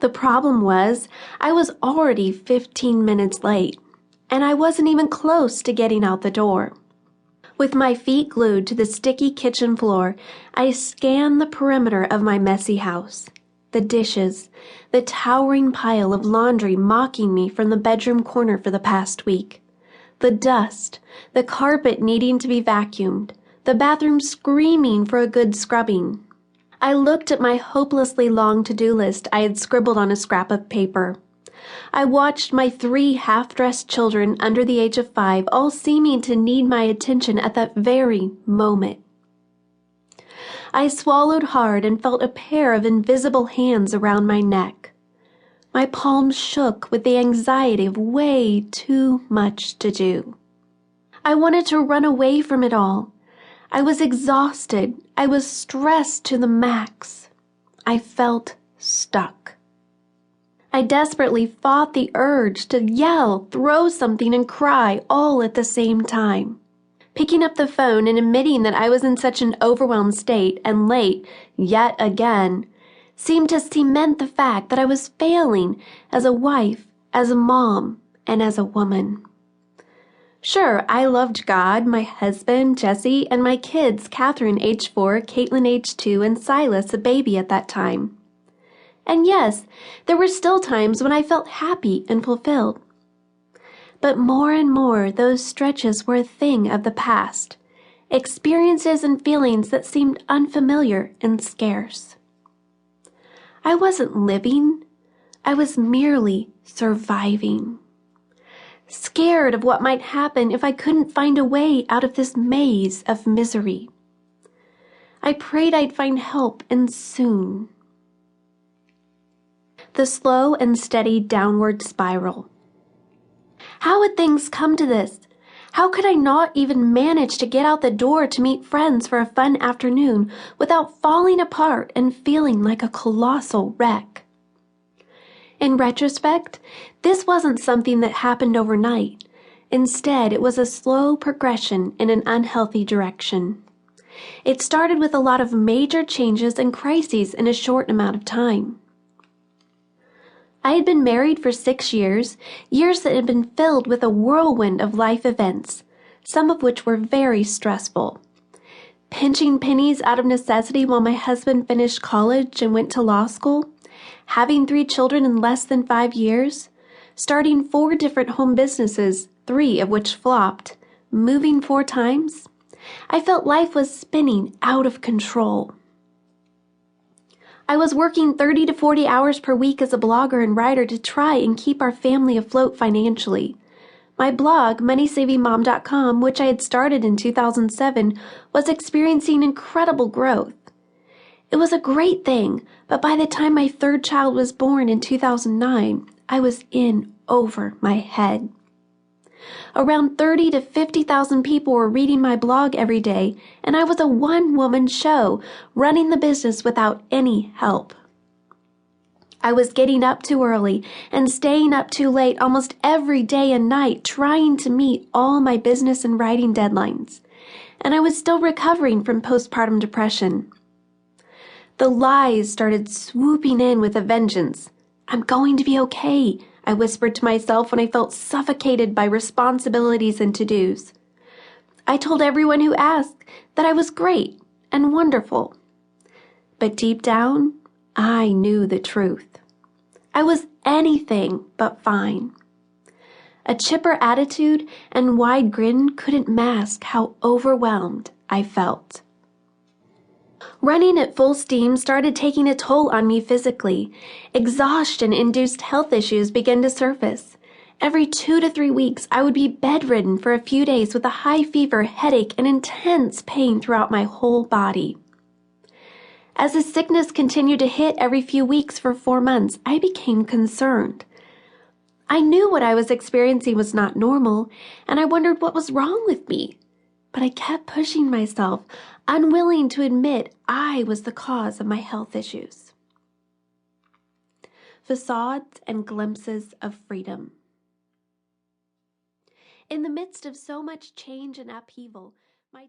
The problem was, I was already 15 minutes late, and I wasn't even close to getting out the door. With my feet glued to the sticky kitchen floor, I scanned the perimeter of my messy house. The dishes, the towering pile of laundry mocking me from the bedroom corner for the past week. The dust, the carpet needing to be vacuumed, the bathroom screaming for a good scrubbing. I looked at my hopelessly long to-do list I had scribbled on a scrap of paper. I watched my 3 half-dressed children under the age of 5 all seeming to need my attention at that very moment. I swallowed hard and felt a pair of invisible hands around my neck. My palms shook with the anxiety of way too much to do. I wanted to run away from it all. I was exhausted. I was stressed to the max. I felt stuck. I desperately fought the urge to yell, throw something, and cry all at the same time. Picking up the phone and admitting that I was in such an overwhelmed state and late, yet again, seemed to cement the fact that I was failing as a wife, as a mom, and as a woman. Sure, I loved God, my husband, Jesse, and my kids, Catherine, age 4, Caitlin, age 2, and Silas, a baby at that time. And yes, there were still times when I felt happy and fulfilled. But more and more, those stretches were a thing of the past, experiences and feelings that seemed unfamiliar and scarce. I wasn't living. I was merely surviving. Scared of what might happen if I couldn't find a way out of this maze of misery. I prayed I'd find help, and soon. The slow and steady downward spiral. How had things come to this? How could I not even manage to get out the door to meet friends for a fun afternoon without falling apart and feeling like a colossal wreck? In retrospect, this wasn't something that happened overnight. Instead, it was a slow progression in an unhealthy direction. It started with a lot of major changes and crises in a short amount of time. I had been married for 6 years, years that had been filled with a whirlwind of life events, some of which were very stressful. Pinching pennies out of necessity while my husband finished college and went to law school, having 3 children in less than 5 years, starting 4 different home businesses, 3 of which flopped, moving 4 times. I felt life was spinning out of control. I was working 30 to 40 hours per week as a blogger and writer to try and keep our family afloat financially. My blog, moneysavingmom.com, which I had started in 2007, was experiencing incredible growth. It was a great thing, but by the time my 3rd child was born in 2009, I was in over my head. Around 30 to 50,000 people were reading my blog every day, and I was a one-woman show, running the business without any help. I was getting up too early and staying up too late almost every day and night trying to meet all my business and writing deadlines, and I was still recovering from postpartum depression. The lies started swooping in with a vengeance. "I'm going to be okay," I whispered to myself when I felt suffocated by responsibilities and to-dos. I told everyone who asked that I was great and wonderful. But deep down, I knew the truth. I was anything but fine. A chipper attitude and wide grin couldn't mask how overwhelmed I felt. Running at full steam started taking a toll on me physically. Exhaustion-induced health issues began to surface. Every 2 to 3 weeks, I would be bedridden for a few days with a high fever, headache, and intense pain throughout my whole body. As the sickness continued to hit every few weeks for 4 months, I became concerned. I knew what I was experiencing was not normal, and I wondered what was wrong with me. But I kept pushing myself, unwilling to admit I was the cause of my health issues. Facades and glimpses of freedom. In the midst of so much change and upheaval, my